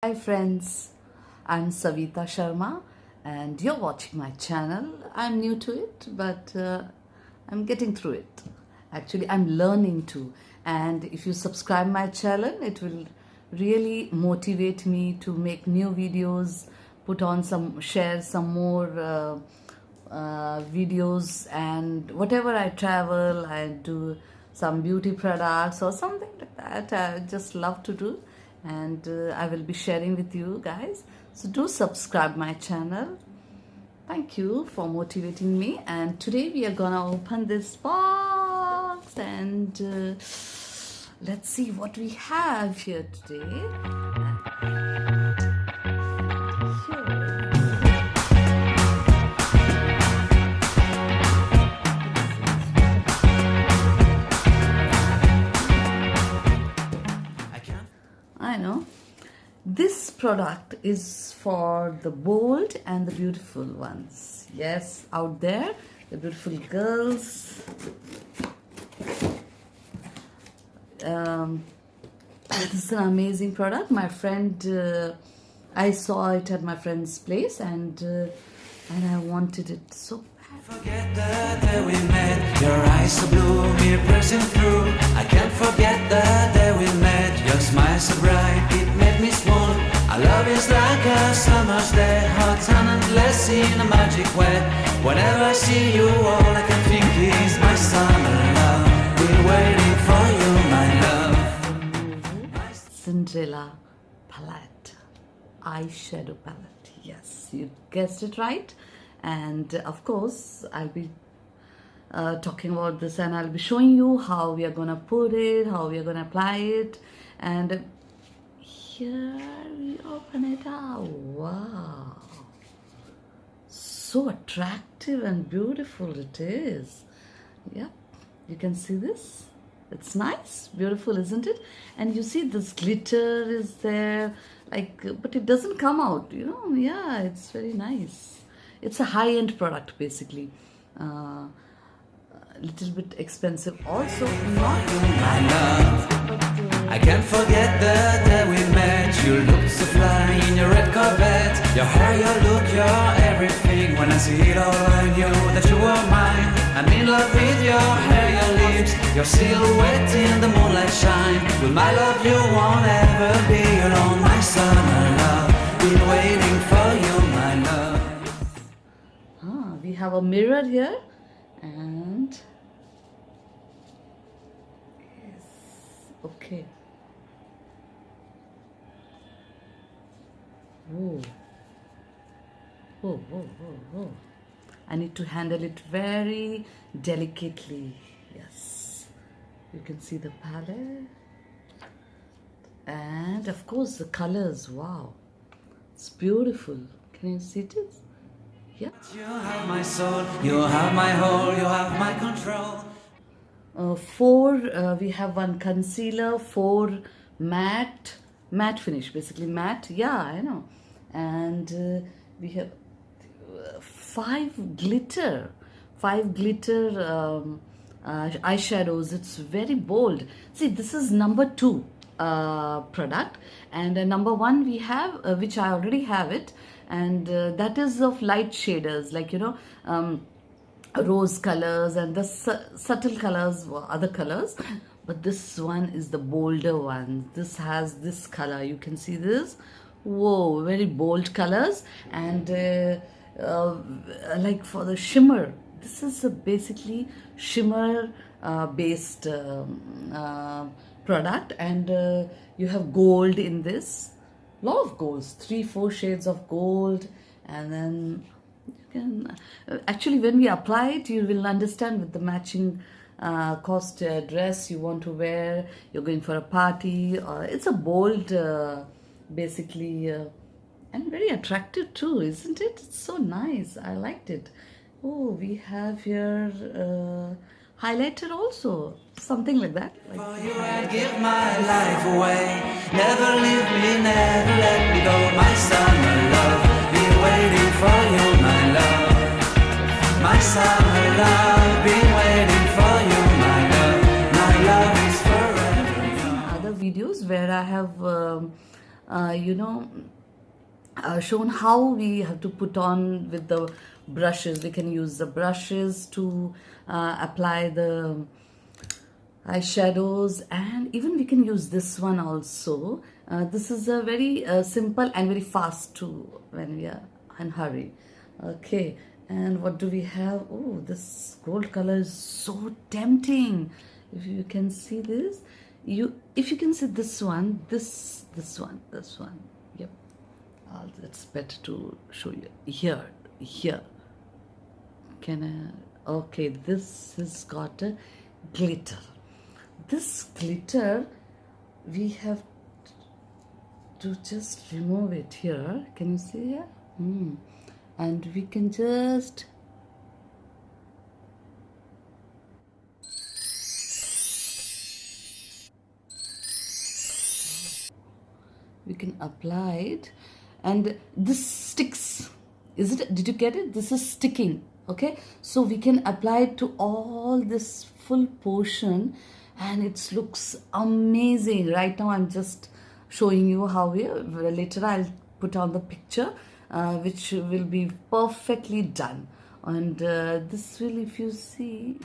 Hi friends, I'm Savita Sharma and you're watching my channel. I'm new to it but I'm getting through it. Actually, I'm learning too, and if you subscribe my channel it will really motivate me to make new videos, share some more videos, and whatever I travel, I do some beauty products or something like that. I just love to do, and I will be sharing with you guys. So do subscribe my channel. Thank you for motivating me. And today we are gonna open this box and let's see what we have here today. I know this product is for the bold and the beautiful ones. Yes, out there, the beautiful girls. This is an amazing product. My friend, I saw it at my friend's place, and I wanted it so bad. Forget the day we met. Your eyes so blue, me pressing through. I can't forget the day we met. Your smile so bright, it made me swoon. Our love is like a summer's day, hot and endless in a magic way. Whenever I see you, all I can think is my summer love. Been waiting for you, my love. Cinderella palette, eyeshadow palette. Yes, you guessed it right. And of course, I'll be talking about this, and I'll be showing you how we are gonna put it, how we are gonna apply it, and here we open it out. Wow, so attractive and beautiful it is. Yep, you can see this. It's nice, beautiful, isn't it? And you see this glitter is there, like, but it doesn't come out, you know. Yeah, it's very nice. It's a high-end product basically. Little bit expensive also. Not my love. I can't forget the day we met. You look so fly in your red Corvette. Your hair, your look, your everything. When I see it all, I knew that you were mine. I'm in love with your hair, your lips, your silhouette in the moonlight shine. With my love, you won't ever be alone, my summer love. Been waiting for you, my love. We have a mirror here, and yes, okay. Whoa. Whoa, whoa, whoa, whoa. I need to handle it very delicately. Yes, you can see the palette, and of course the colors. Wow, it's beautiful. Can you see this? Yeah. You have my soul, you have my whole, you have my control. We have one concealer, 4 matte finish, basically matte. Yeah, I know. And we have 5 glitter eyeshadows. It's very bold. See, this is number 2 product, and number 1 we have, which I already have it, and that is of light shaders, like, you know, rose colors and the subtle colors, other colors. But this one is the bolder one. This has this color, you can see this. Whoa, very bold colors. And like for the shimmer, this is a basically shimmer based product, and you have gold in this. Lot of golds, 3-4 shades of gold, and then you can actually, when we apply it, you will understand with the matching cost dress you want to wear. You're going for a party, or it's a bold basically, and very attractive too, isn't it? It's so nice. I liked it. Oh, we have here highlighter also, something like that. Like, for you I'd give my life away. Never leave me, never let me go. My summer love, been waiting for you, my love. My summer love, been waiting for you, my love. My love is forever young. Other videos where I have shown how we have to put on with the brushes. We can use the brushes to apply the eyeshadows, and even we can use this one also. This is a very simple and very fast too when we are in hurry. Okay, and what do we have? Oh, this gold color is so tempting. If you can see this, if you can see this one, this one. Yep. It's better to show you here. Can I? Okay, this has got a glitter. This glitter, we have to just remove it here. Can you see here? And we can just apply it, and this sticks. Did you get it? This is sticking. Okay, so we can apply it to all this full portion, and it looks amazing. Right now I'm just showing you how later I'll put on the picture which will be perfectly done. And this will, if you see,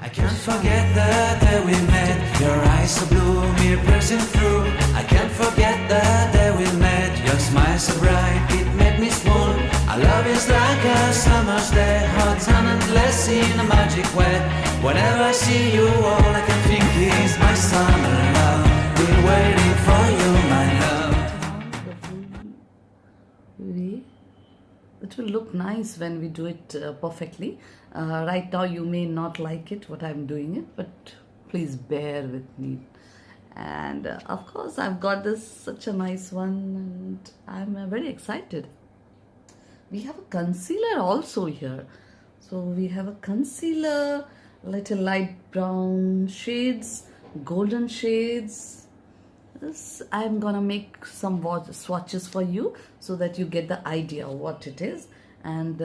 I can't forget the day we met. Your eyes so blue, me pressing through. I can't forget the day we met. Your smile so bright, it made me swoon. Our love is like a summer's day, hot and endless in a magic way. Whenever I see you, all I can think is my summer love. Been waiting for you, my love. It will look nice when we do it perfectly. Right now you may not like it what I'm doing it, but please bear with me. And of course I've got this such a nice one, and I'm very excited. We have a concealer also here. So we have a concealer, little light brown shades, golden shades. This, I'm gonna make some swatches for you so that you get the idea of what it is. And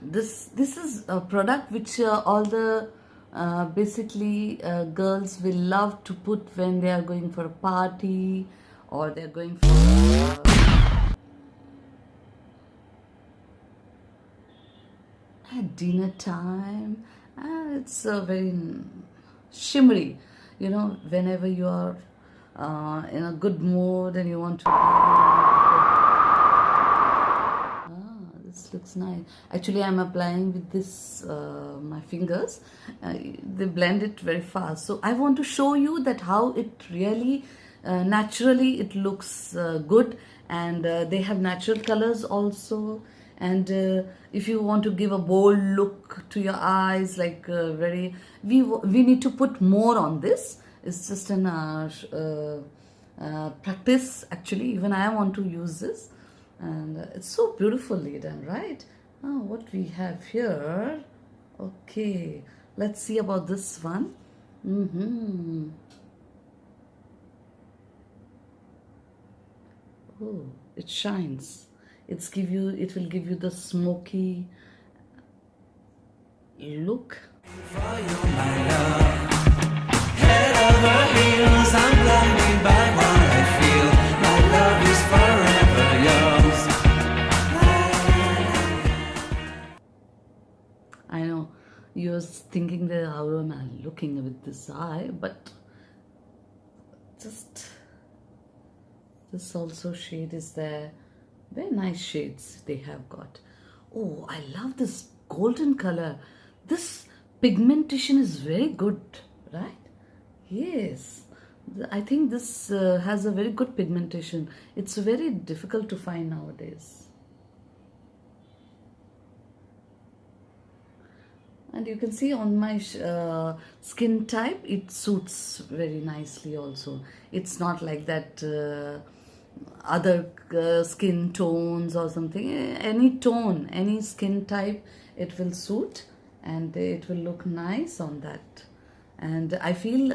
this is a product which all the basically girls will love to put when they are going for a party, or they're going for at dinner time. And it's very shimmery. You know, whenever you are in a good mood and you want to this looks nice. Actually, I'm applying with this my fingers. They blend it very fast. So I want to show you that how it really naturally it looks good, and they have natural colors also. And if you want to give a bold look to your eyes, like we need to put more on this. It's just an practice actually. Even I want to use this, and it's so beautifully done, right? What we have here. Okay, let's see about this one. Oh, it shines. It will give you the smoky look. For you, my love. Head over heels, I'm blinded by what I feel. My love is forever yours. I know you're thinking that how am I looking with this eye, but just this also shade is there. Very nice shades they have got. Oh, I love this golden color. This pigmentation is very good, right? Yes, I think this has a very good pigmentation. It's very difficult to find nowadays. And you can see on my skin type, it suits very nicely also. It's not like that other skin tones or something. Any tone, any skin type, it will suit, and it will look nice on that. And I feel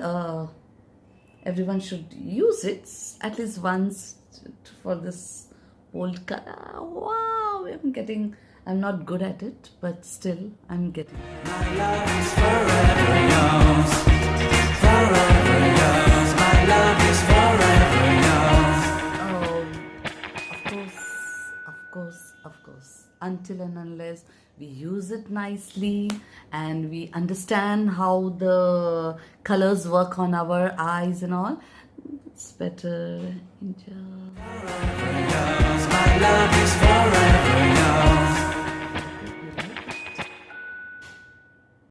everyone should use it at least once for this bold color. Wow, I'm not good at it, but still I'm getting it. My love is forever yours. Forever yours. My love is forever yours. until and unless we use it nicely and we understand how the colors work on our eyes and all. It's better. Enjoy. My love